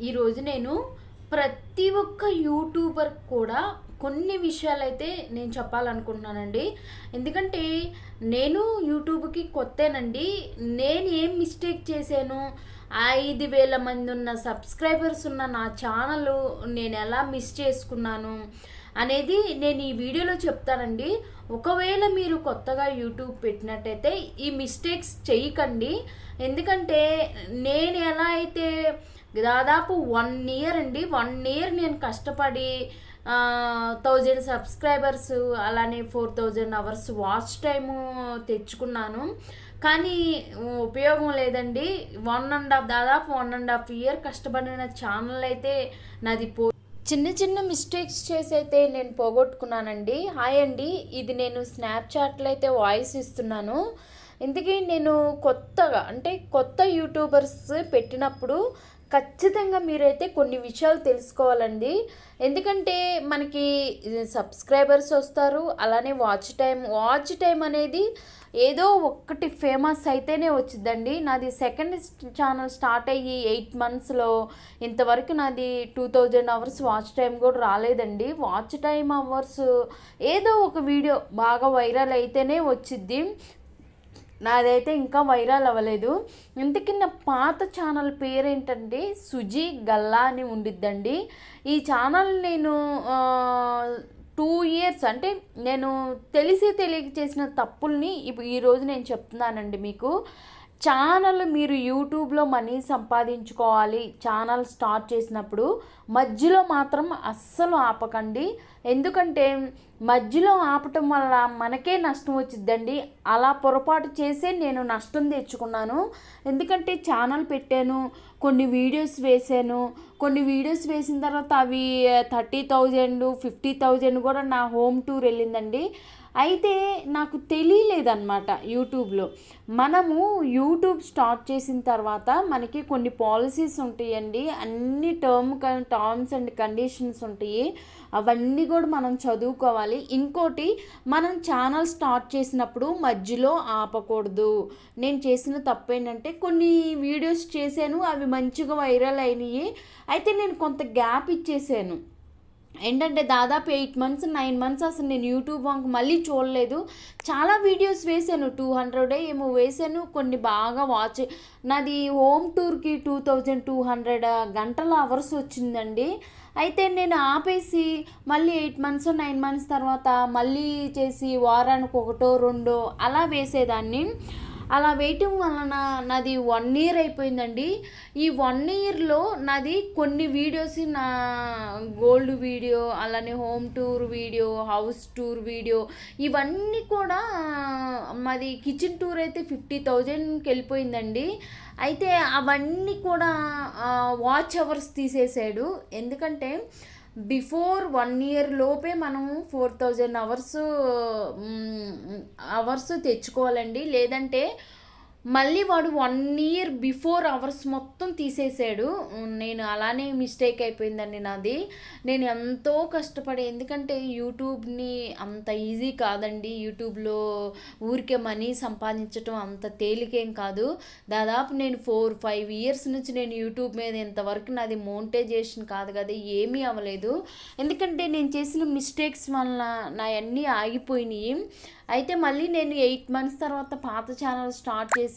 ఈరోజు నేను ప్రతి ఒక్క యూట్యూబర్ కూడా కొన్ని విషయాలైతే నేను చెప్పాలనుకుంటున్నానండి. ఎందుకంటే నేను యూట్యూబ్కి కొత్తేనండి. నేను ఏం మిస్టేక్ చేశాను, 5,000 మంది ఉన్న సబ్స్క్రైబర్స్ ఉన్న నా ఛానల్ నేను ఎలా మిస్ చేసుకున్నాను అనేది నేను ఈ వీడియోలో చెప్తానండి. ఒకవేళ మీరు కొత్తగా యూట్యూబ్ పెట్టినట్టయితే ఈ మిస్టేక్స్ చేయకండి. ఎందుకంటే నేను ఎలా అయితే దాదాపు 1 ఇయర్ అండి, 1 ఇయర్ నేను కష్టపడి 1000 సబ్స్క్రైబర్స్ అలానే 4000 అవర్స్ వాచ్ టైము తెచ్చుకున్నాను. కానీ ఉపయోగం లేదండి. దాదాపు 1.5 ఇయర్ కష్టపడిన ఛానల్ అయితే నాది చిన్న చిన్న మిస్టేక్స్ చేసి అయితే నేను పోగొట్టుకున్నానండి. హాయ్ అండి, ఇది నేను స్నాప్చాట్లో అయితే వాయిస్ ఇస్తున్నాను. ఇందుకే నేను కొత్త యూట్యూబర్స్ పెట్టినప్పుడు ఖచ్చితంగా మీరైతే కొన్ని విషయాలు తెలుసుకోవాలండి. ఎందుకంటే మనకి సబ్స్క్రైబర్స్ వస్తారు, అలానే వాచ్ టైం అనేది ఏదో ఒక్కటి ఫేమస్ అయితేనే వచ్చిందండి. నాది సెకండ్ ఛానల్ స్టార్ట్ అయ్యి 8 monthsలో ఇంతవరకు నాది 2000 అవర్స్ వాచ్ టైం కూడా రాలేదండి. వాచ్ టైం అవర్స్ ఏదో ఒక వీడియో బాగా వైరల్ అయితేనే వచ్చిద్ది. నాదైతే ఇంకా వైరల్ అవ్వలేదు. ఇంతకీ నా పాత ఛానల్ పేరేంటంటే సుజీ గల్లా అని ఉండిద్దండి. ఈ ఛానల్ నేను 2 years అంటే నేను తెలియక చేసిన తప్పుల్ని ఈరోజు నేను చెప్తున్నానండి మీకు. ఛానల్ మీరు యూట్యూబ్లో మనీ సంపాదించుకోవాలి ఛానల్ స్టార్ట్ చేసినప్పుడు మధ్యలో మాత్రం అస్సలు ఆపకండి. ఎందుకంటే మధ్యలో ఆపటం వల్ల మనకే నష్టం వచ్చిద్దండి. అలా పొరపాటు చేసే నేను నష్టం తెచ్చుకున్నాను. ఎందుకంటే ఛానల్ పెట్టాను, కొన్ని వీడియోస్ వేసిన తర్వాత అవి 30,000 50,000 కూడా నా హోమ్ టూర్ వెళ్ళిందండి. అయితే నాకు తెలియలేదన్నమాట. మనము యూట్యూబ్ స్టార్ట్ చేసిన తర్వాత మనకి కొన్ని పాలసీస్ ఉంటాయండి, అన్ని టర్మ్స్ అండ్ కండిషన్స్ ఉంటాయి. అవన్నీ కూడా మనం చదువుకోవాలి. ఇంకోటి, మనం ఛానల్ స్టార్ట్ చేసినప్పుడు మధ్యలో ఆపకూడదు. నేను చేసిన తప్పు ఏంటంటే కొన్ని వీడియోస్ చేశాను, అవి మంచిగా వైరల్ అయినాయి. అయితే నేను కొంత గ్యాప్ ఇచ్చేసాను. ఏంటంటే దాదాపు 8 months 9 months అసలు నేను యూట్యూబ్ వంక మళ్ళీ చూడలేదు. చాలా వీడియోస్ వేసాను, 200 ఏమో వేసాను. కొన్ని బాగా నాది హోమ్ టూర్కి 2200 గంటల అవర్స్ వచ్చిందండి. అయితే నేను ఆపేసి మళ్ళీ 8 months 9 months తర్వాత మళ్ళీ చేసి వారానికి 1 2 అలా వేసేదాన్ని. అలా వేయటం వలన నాది 1 year అయిపోయిందండి. ఈ 1 yearలో నాది కొన్ని వీడియోస్, నా గోల్డ్ వీడియో, అలానే home tour video, house tour video, ఇవన్నీ కూడా మాది కిచెన్ టూర్ అయితే 50,000కి వెళ్ళిపోయిందండి. అయితే అవన్నీ కూడా వాచ్ అవర్స్ తీసేసాడు. ఎందుకంటే బిఫోర్ 1 year లోపే మనము 4,000 అవర్స్ తెచ్చుకోవాలండి. లేదంటే మళ్ళీ వాడు 1 year బిఫోర్ అవర్స్ మొత్తం తీసేసాడు. నేను అలానే మిస్టేక్ అయిపోయిందండి నాది. నేను ఎంతో కష్టపడి, ఎందుకంటే యూట్యూబ్ని అంత ఈజీ కాదండి. యూట్యూబ్లో ఊరికే మనీ సంపాదించడం అంత తేలికేం కాదు. దాదాపు నేను 4-5 years నుంచి నేను యూట్యూబ్ మీద ఇంతవరకు నాది మోనిటైజేషన్ కాదు కదా, ఏమీ అవ్వలేదు. ఎందుకంటే నేను చేసిన మిస్టేక్స్ వల్ల నా అన్నీ ఆగిపోయినాయి. అయితే మళ్ళీ నేను 8 months తర్వాత పాత ఛానల్ స్టార్ట్ చేసి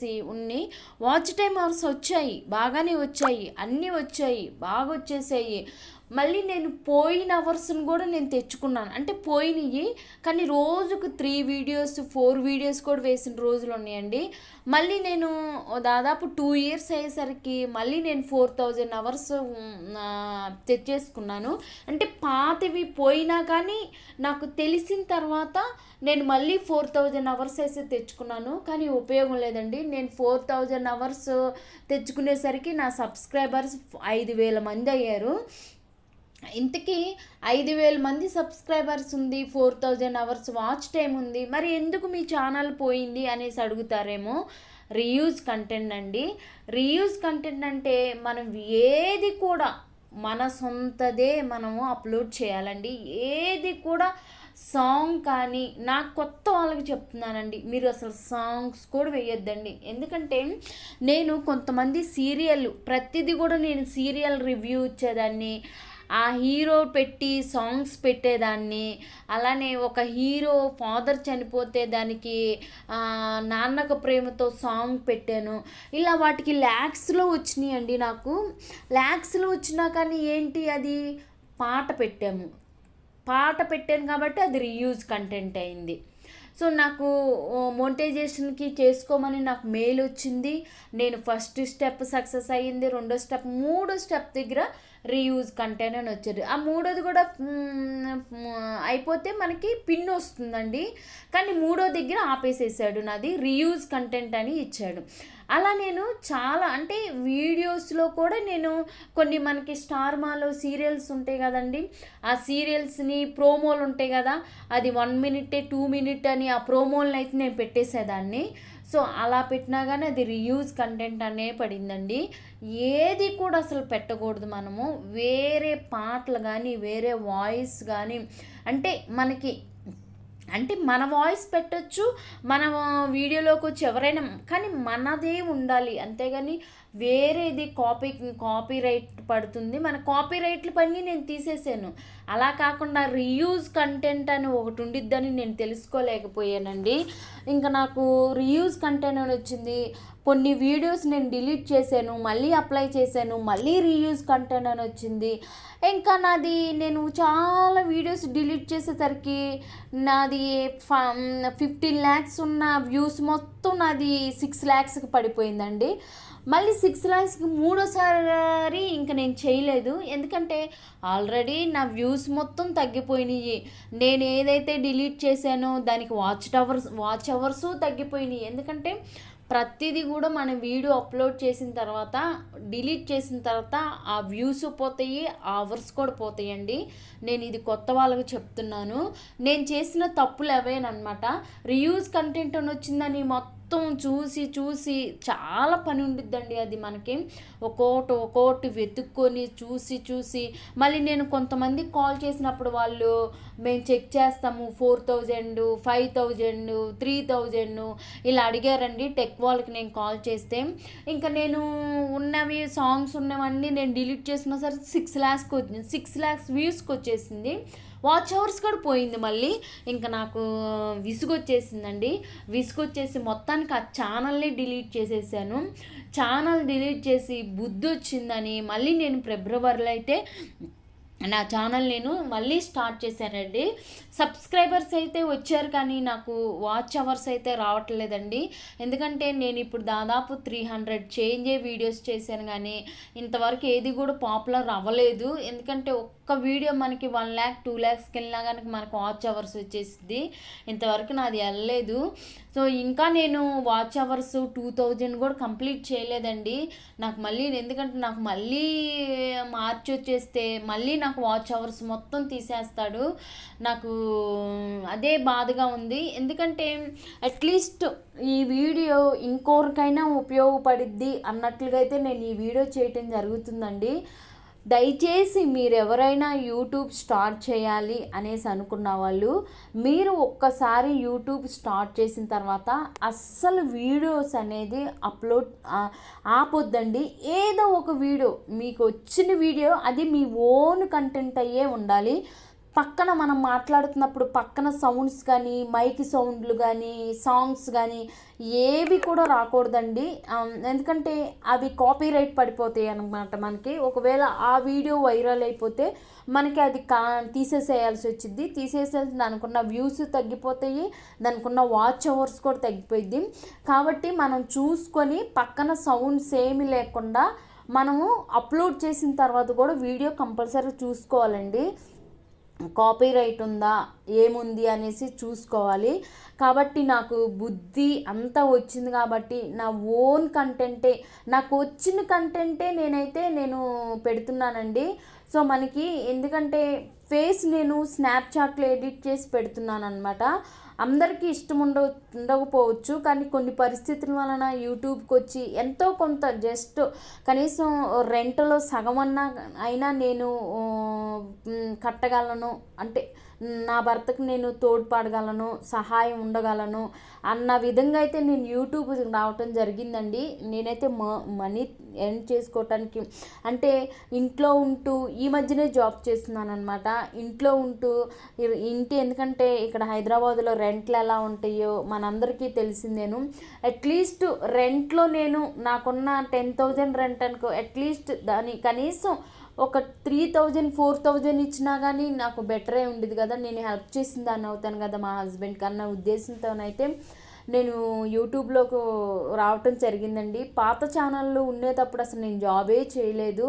వాచ్ టైం అవర్స్ వచ్చాయి, బాగానే వచ్చాయి, అన్నీ వచ్చాయి, బాగా వచ్చేసాయి. మళ్ళీ నేను పోయిన అవర్స్ని కూడా నేను తెచ్చుకున్నాను. అంటే పోయినాయి, కానీ రోజుకు 3 వీడియోస్ 4 వీడియోస్ కూడా వేసిన రోజులు ఉన్నాయండి. మళ్ళీ నేను దాదాపు 2 years అయ్యేసరికి మళ్ళీ నేను 4,000 అవర్స్ తెచ్చేసుకున్నాను. అంటే పాతవి పోయినా కానీ నాకు తెలిసిన తర్వాత నేను మళ్ళీ 4,000 అవర్స్ అయితే తెచ్చుకున్నాను. కానీ ఉపయోగం లేదండి. నేను 4,000 అవర్స్ తెచ్చుకునేసరికి నా సబ్స్క్రైబర్స్ 5,000 మంది అయ్యారు. ఇంతకీ 5,000 మంది సబ్స్క్రైబర్స్ ఉంది, 4,000 అవర్స్ వాచ్ టైం ఉంది, మరి ఎందుకు మీ ఛానల్ పోయింది అనేసి అడుగుతారేమో. రీయూజ్ కంటెంట్ అండి. రీయూజ్ కంటెంట్ అంటే మనం ఏది కూడా మన సొంతదే మనము అప్లోడ్ చేయాలండి. ఏది కూడా సాంగ్ కానీ నాకు కొత్త వాళ్ళకి చెప్తున్నానండి, మీరు అసలు సాంగ్స్ కూడా వేయొద్దండి. ఎందుకంటే నేను కొంతమంది సీరియల్ ప్రతిదీ కూడా నేను సీరియల్ రివ్యూ ఇచ్చేదాన్ని, ఆ హీరో పెట్టి సాంగ్స్ పెట్టేదాన్ని. అలానే ఒక హీరో ఫాదర్ చనిపోతే దానికి నాన్నక ప్రేమతో సాంగ్ పెట్టాను. ఇలా వాటికి ల్యాక్స్లో వచ్చినాయి అండి. నాకు ల్యాక్స్లో వచ్చినా కానీ ఏంటి అది పాట పెట్టాను కాబట్టి అది రీయూజ్ కంటెంట్ అయింది. సో నాకు మోనిటైజేషన్కి చేసుకోమని నాకు మెయిల్ వచ్చింది. నేను ఫస్ట్ స్టెప్ సక్సెస్ అయ్యింది, రెండో స్టెప్, మూడో స్టెప్ దగ్గర రీయూజ్ కంటెంట్ అని వచ్చారు. ఆ మూడోది కూడా అయిపోతే మనకి పిన్ వస్తుందండి, కానీ మూడో దగ్గర ఆపేసేసాడు, నాది రీయూజ్ కంటెంట్ అని ఇచ్చాడు. అలా నేను చాలా అంటే వీడియోస్లో కూడా నేను కొన్ని మనకి స్టార్ మాలో సీరియల్స్ ఉంటాయి కదండి, ఆ సీరియల్స్ని ప్రోమోలు ఉంటాయి కదా, అది 1 minute 2 minute అని ఆ ప్రోమోలను అయితే నేను పెట్టేసేదాన్ని. సో అలా పెట్టినా కానీ అది రీయూజ్ కంటెంట్ అనే పడిందండి. ఏది కూడా అసలు పెట్టకూడదు మనము. వేరే పాటలు కానీ వేరే వాయిస్ కానీ అంటే మన వాయిస్ పెట్టచ్చు, మన వీడియోలోకి వచ్చి ఎవరైనా, కానీ మనదే ఉండాలి. అంతేగాని వేరేది కాపీ రైట్ పడుతుంది. మన కాపీ రైట్లు పని నేను తీసేసాను. అలా కాకుండా రీయూజ్ కంటెంట్ అని ఒకటి ఉండిద్దని నేను తెలుసుకోలేకపోయానండి. ఇంకా నాకు రీయూజ్ కంటెంట్ అని వచ్చింది. కొన్ని వీడియోస్ నేను డిలీట్ చేశాను, మళ్ళీ అప్లై చేశాను, మళ్ళీ రీయూజ్ కంటెంట్ అని వచ్చింది. ఇంకా నాది నేను చాలా వీడియోస్ డిలీట్ చేసేసరికి నాది 15 lakhs ఉన్న వ్యూస్ మొత్తం నాది 6 lakhsకి పడిపోయిందండి. మళ్ళీ 6 lakhsకి మూడోసారి ఇంకా నేను చేయలేదు. ఎందుకంటే ఆల్రెడీ నా వ్యూస్ మొత్తం తగ్గిపోయినాయి. నేను ఏదైతే డిలీట్ చేశానో దానికి వాచ్ అవర్స్ తగ్గిపోయినాయి. ఎందుకంటే ప్రతిదీ కూడా మన వీడియో అప్లోడ్ చేసిన తర్వాత డిలీట్ చేసిన తర్వాత ఆ వ్యూస్ పోతాయి, ఆ అవర్స్ కూడా పోతాయండి. నేను ఇది కొత్త వాళ్ళకి చెప్తున్నాను. నేను చేసిన తప్పులు అవేనమాట. రీయూజ్ కంటెంట్ అని వచ్చిందని మొత్తం చూసి చాలా పని ఉండిద్దండి. అది మనకి ఒక్కోటి వెతుక్కొని చూసి మళ్ళీ నేను కొంతమందికి కాల్ చేసినప్పుడు వాళ్ళు మేము చెక్ చేస్తాము 4000 5000 3000 ఇలా అడిగారండి. టెక్ వాళ్ళకి నేను కాల్ చేస్తే ఇంకా నేను ఉన్నవి సాంగ్స్ ఉన్నవన్నీ నేను డిలీట్ చేసినా సరే 6 lakhs వ్యూస్కి వచ్చేసింది. వాచ్ అవర్స్ కూడా పోయింది. మళ్ళీ ఇంకా నాకు విసుగొచ్చేసి మొత్తానికి ఆ ఛానల్ని డిలీట్ చేసేసాను. ఛానల్ డిలీట్ చేసి బుద్ధి వచ్చిందని మళ్ళీ నేను ఫిబ్రవరిలో అయితే నా ఛానల్ నేను మళ్ళీ స్టార్ట్ చేశానండి. సబ్స్క్రైబర్స్ అయితే వచ్చారు కానీ నాకు వాచ్ అవర్స్ అయితే రావట్లేదండి. ఎందుకంటే నేను ఇప్పుడు దాదాపు 300 చేంజే వీడియోస్ చేశాను కానీ ఇంతవరకు ఏది కూడా పాపులర్ అవ్వలేదు. ఎందుకంటే ఒక్క వీడియో మనకి 1 lakh 2 lakhsకి వెళ్ళినా కనుక మనకు వాచ్ అవర్స్ వచ్చేసింది. ఇంతవరకు నాది వెళ్ళలేదు. సో ఇంకా నేను వాచ్ అవర్స్ 2000 కూడా కంప్లీట్ చేయలేదండి. నాకు మళ్ళీ ఎందుకంటే నాకు మళ్ళీ మార్చి వచ్చేస్తే మళ్ళీ నాకు వాచ్ అవర్స్ మొత్తం తీసేస్తాడు. నాకు అదే బాధగా ఉంది. ఎందుకంటే అట్లీస్ట్ ఈ వీడియో ఇంకొకరికైనా ఉపయోగపడిద్ది అన్నట్లుగా అయితే నేను ఈ వీడియో చేయటం జరుగుతుందండి. దయచేసి మీరు ఎవరైనా యూట్యూబ్ స్టార్ట్ చేయాలి అనేసి అనుకున్న వాళ్ళు మీరు ఒక్కసారి యూట్యూబ్ స్టార్ట్ చేసిన తర్వాత అస్సలు వీడియోస్ అనేది అప్లోడ్ ఆపొద్దండి. ఏదో ఒక వీడియో మీకు వచ్చిన వీడియో అది మీ ఓన్ కంటెంట్ అయ్యే ఉండాలి. పక్కన మనం మాట్లాడుతున్నప్పుడు పక్కన సౌండ్స్ కానీ మైక్ సౌండ్లు కానీ సాంగ్స్ కానీ ఏవి కూడా రాకూడదండి. ఎందుకంటే అవి కాపీరైట్ పడిపోతాయి అన్నమాట మనకి. ఒకవేళ ఆ వీడియో వైరల్ అయిపోతే మనకి అది తీసేసేయాల్సి వచ్చింది. తీసేసేసి దానికున్న వ్యూస్ తగ్గిపోతాయి, దానికున్న వాచ్ అవర్స్ కూడా తగ్గిపోయింది. కాబట్టి మనం చూసుకొని పక్కన సౌండ్స్ ఏమీ లేకుండా మనము అప్లోడ్ చేసిన తర్వాత కూడా వీడియో కంపల్సరీ చూసుకోవాలండి. కాపీరైట్ ఉందా ఏముంది అనేసి చూసుకోవాలి. కాబట్టి నాకు బుద్ధి అంతా వచ్చింది కాబట్టి నా ఓన్ కంటెంటే, నాకు వచ్చిన కంటెంటే నేను పెడుతున్నానండి. సో మనకి ఎందుకంటే ఫేస్ నేను స్నాప్చాట్లో ఎడిట్ చేసి పెడుతున్నాను అనమాట. అందరికీ ఇష్టం ఉండకపోవచ్చు, కానీ కొన్ని పరిస్థితుల వలన యూట్యూబ్కి వచ్చి ఎంతో కొంత జస్ట్ కనీసం రెంట్లో సగమన్నా అయినా నేను కట్టగలను, అంటే నా భర్తకు నేను తోడ్పడగలను, సహాయం ఉండగలను అన్న విధంగా అయితే నేను యూట్యూబ్ రావటం జరిగిందండి. నేనైతే మనీ ఎర్న్ చేసుకోవటానికి అంటే ఇంట్లో ఉంటూ ఈ మధ్యనే జాబ్ చేస్తున్నాను అనమాట. ఇంట్లో ఉంటూ ఎందుకంటే ఇక్కడ హైదరాబాద్లో రెంట్లు ఎలా ఉంటాయో మనందరికీ తెలిసిందేను. అట్లీస్ట్ రెంట్లో నేను నాకున్న 10,000 రెంట్ అనుకో, అట్లీస్ట్ దాని కనీసం ఒక 3,000 4,000 ఇచ్చినా కానీ నాకు బెటరే ఉండేది కదా, నేను హెల్ప్ చేసిన దాన్ని అవుతాను కదా మా హస్బెండ్కి అన్న ఉద్దేశంతోనైతే నేను యూట్యూబ్లోకి రావటం జరిగిందండి. పాత ఛానళ్ళు ఉండేటప్పుడు అసలు నేను జాబే చేయలేదు,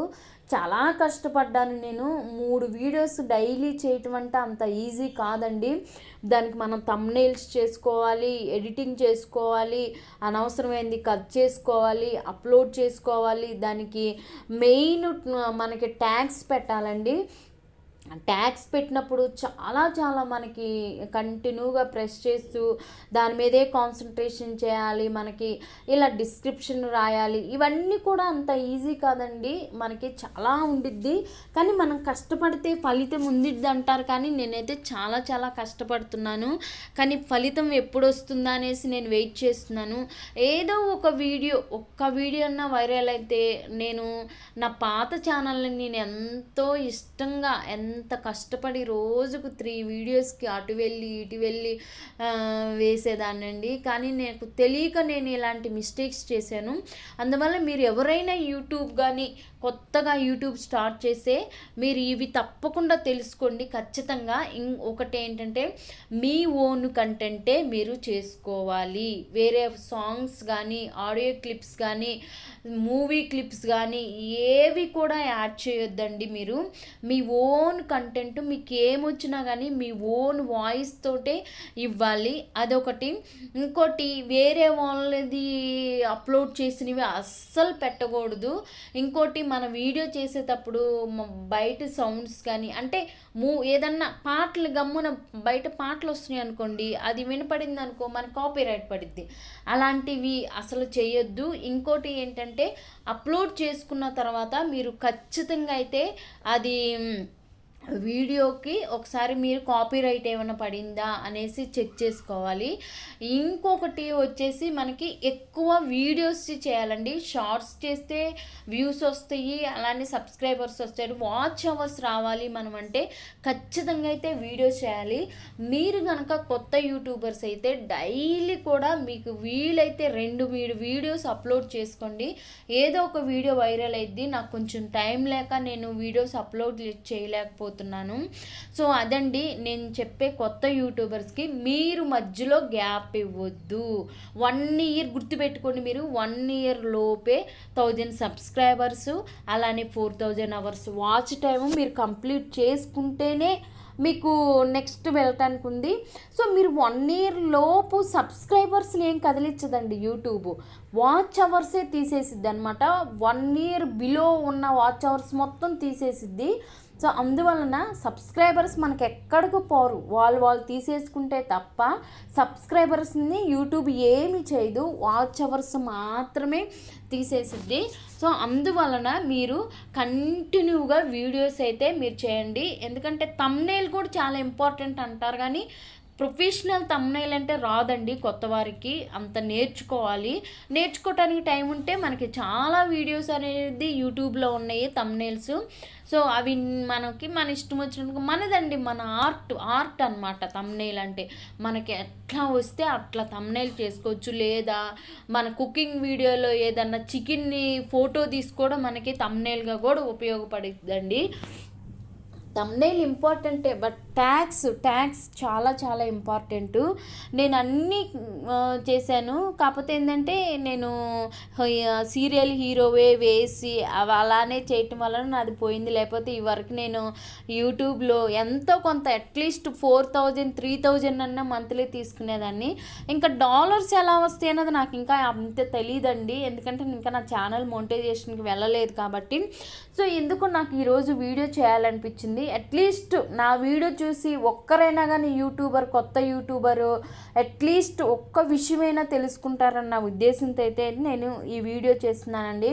చాలా కష్టపడ్డాను. నేను 3 వీడియోస్ డైలీ చేయటం అంటే అంత ఈజీ కాదండి. దానికి మనం థంబ్నెయిల్స్ చేసుకోవాలి, ఎడిటింగ్ చేసుకోవాలి, అనవసరమైంది కట్ చేసుకోవాలి, అప్లోడ్ చేసుకోవాలి, దానికి మెయిన్ మనకి ట్యాగ్స్ పెట్టాలండి. ట్యాగ్స్ పెట్టినప్పుడు చాలా మనకి కంటిన్యూగా ప్రెస్ చేస్తూ దాని మీదే కాన్సన్ట్రేషన్ చేయాలి. మనకి ఇలా డిస్క్రిప్షన్ రాయాలి, ఇవన్నీ కూడా అంత ఈజీ కాదండి, మనకి చాలా ఉండిద్ది. కానీ మనం కష్టపడితే ఫలితం ఉండిద్ది అంటారు, కానీ నేనైతే చాలా కష్టపడుతున్నాను. కానీ ఫలితం ఎప్పుడు వస్తుందా అనేసి నేను వెయిట్ చేస్తున్నాను. ఏదో ఒక్క వీడియో అన్నా వైరల్ అయితే నేను నా పాత ఛానల్ని నేను ఎంతో ఇష్టంగా ఎంత కష్టపడి రోజుకు 3 వీడియోస్కి అటు వెళ్ళి ఇటు వెళ్ళి వేసేదాన్నండి. కానీ నాకు తెలియక నేను ఇలాంటి మిస్టేక్స్ చేశాను. అందువల్ల మీరు ఎవరైనా యూట్యూబ్ కానీ కొత్తగా యూట్యూబ్ స్టార్ట్ చేస్తే మీరు ఇవి తప్పకుండా తెలుసుకోండి ఖచ్చితంగా. ఒకటి ఏంటంటే మీ ఓన్ కంటెంటే మీరు చేసుకోవాలి. వేరే సాంగ్స్ కానీ ఆడియో క్లిప్స్ కానీ మూవీ క్లిప్స్ కానీ ఏవి కూడా యాడ్ చేయొద్దండి. మీరు మీ ఓన్ కంటెంట్ మీకు ఏమొచ్చినా కానీ మీ ఓన్ వాయిస్ తోటే ఇవ్వాలి, అదొకటి. ఇంకోటి వేరే వాళ్ళది అప్లోడ్ చేసినవి అస్సలు పెట్టకూడదు. ఇంకోటి మన వీడియో చేసేటప్పుడు బయట సౌండ్స్ కానీ అంటే ఏదన్నా పాటలు గమ్మున బయట పాటలు వస్తున్నాయి అనుకోండి, అది వినపడింది అనుకో మన కాపీరైట్ పడిద్ది, అలాంటివి అసలు చేయొద్దు. ఇంకోటి ఏంటంటే అప్లోడ్ చేసుకున్న తర్వాత మీరు ఖచ్చితంగా అయితే అది వీడియోకి ఒకసారి మీరు కాపీరైట్ ఏమైనా పడిందా అనేసి చెక్ చేసుకోవాలి. ఇంకొకటి వచ్చేసి మనకి ఎక్కువ వీడియోస్ చేయాలండి. షార్ట్స్ చేస్తే వ్యూస్ వస్తాయి, అలానే సబ్స్క్రైబర్స్ వస్తాయి, వాచ్ అవర్స్ రావాలి మనం అంటే ఖచ్చితంగా అయితే వీడియోస్ చేయాలి. మీరు కనుక కొత్త యూట్యూబర్స్ అయితే డైలీ కూడా మీకు వీలైతే 2-3 వీడియోస్ అప్లోడ్ చేసుకోండి. ఏదో ఒక వీడియో వైరల్ అయింది, నాకు కొంచెం టైం లేక నేను వీడియోస్ అప్లోడ్ చేయలేకపోతున్నాను. సో అదండి నేను చెప్పే కొత్త యూట్యూబర్స్కి, మీరు మధ్యలో గ్యాప్ ఇవ్వద్దు. 1 ఇయర్ గుర్తుపెట్టుకోండి, మీరు 1 ఇయర్ లోపే 1000 సబ్స్క్రైబర్స్ అలానే 4000 అవర్స్ వాచ్ టైము మీరు కంప్లీట్ చేసుకుంటేనే మీకు నెక్స్ట్ వెళ్ళటానికి ఉంది. సో మీరు 1 ఇయర్ లోపు సబ్స్క్రైబర్స్ని ఏం కదిలించదండి యూట్యూబ్, వాచ్ అవర్సే తీసేసిద్ది అనమాట. 1 ఇయర్ బిలో ఉన్న వాచ్ అవర్స్ మొత్తం తీసేసిద్ది. సో అందువలన సబ్స్క్రైబర్స్ మనకి ఎక్కడికి పోరు, వాళ్ళు తీసేసుకుంటే తప్ప సబ్స్క్రైబర్స్ని యూట్యూబ్ ఏమి చేయదు, వాచ్ అవర్స్ మాత్రమే తీసేసిద్ది. సో అందువలన మీరు కంటిన్యూగా వీడియోస్ అయితే మీరు చేయండి. ఎందుకంటే థంబ్నెయిల్ కూడా చాలా ఇంపార్టెంట్ అంటారు, కానీ ప్రొఫెషనల్ థంబ్నెయిల్ అంటే రాదండి కొత్త వారికి, అంత నేర్చుకోవటానికి టైం ఉంటే మనకి చాలా వీడియోస్ అనేది యూట్యూబ్లో ఉన్నాయి థంబ్నెయిల్స్. సో అవి మనకి మన ఇష్టం వచ్చినట్టు మనదండి, మన ఆర్ట్ అనమాట థంబ్నెయిల్ అంటే. మనకి ఎట్లా వస్తే అట్లా థంబ్నెయిల్ చేసుకోవచ్చు. లేదా మన కుకింగ్ వీడియోలో ఏదన్నా చికెన్ని ఫోటో తీసుకోవడం మనకి థంబ్నెయిల్గా కూడా ఉపయోగపడుతుందండి. థంబ్నెయిల్ ఇంపార్టెంటే, బట్ ట్యాగ్స్ చాలా ఇంపార్టెంటు. నేను అన్నీ చేశాను, కాకపోతే ఏంటంటే నేను సీరియల్ హీరోవే వేసి అలానే చేయటం వలన నాది పోయింది. లేకపోతే ఈ వరకు నేను యూట్యూబ్లో ఎంతో కొంత అట్లీస్ట్ 4,000 3,000 అన్న మంత్లీ తీసుకునేదాన్ని. ఇంకా డాలర్స్ ఎలా వస్తాయి అన్నది నాకు ఇంకా అంత తెలియదండి, ఎందుకంటే ఇంకా నా ఛానల్ మోనిటైజేషన్కి వెళ్ళలేదు కాబట్టి. సో ఎందుకు నాకు ఈరోజు వీడియో చేయాలనిపించింది. అట్లీస్ట్ నా వీడియో చూసి ఒక్కరైనా కానీ కొత్త యూట్యూబరు అట్లీస్ట్ ఒక్క విషయమైనా తెలుసుకుంటారన్న ఉద్దేశంతో అయితే నేను ఈ వీడియో చేస్తున్నానండి.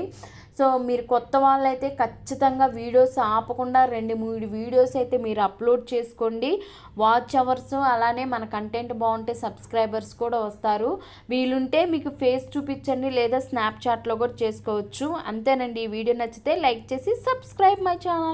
సో సో మీరు కొత్త వాళ్ళైతే ఖచ్చితంగా వీడియోస్ ఆపకుండా 2-3 వీడియోస్ అయితే మీరు అప్లోడ్ చేసుకోండి. వాచ్ అవర్స్ అలానే మన కంటెంట్ బాగుంటే సబ్స్క్రైబర్స్ కూడా వస్తారు. వీలుంటే మీకు ఫేస్ చూపించండి, లేదా స్నాప్చాట్లో కూడా చేసుకోవచ్చు. అంతేనండి. ఈ వీడియో నచ్చితే లైక్ చేసి సబ్స్క్రైబ్ మై ఛానల్.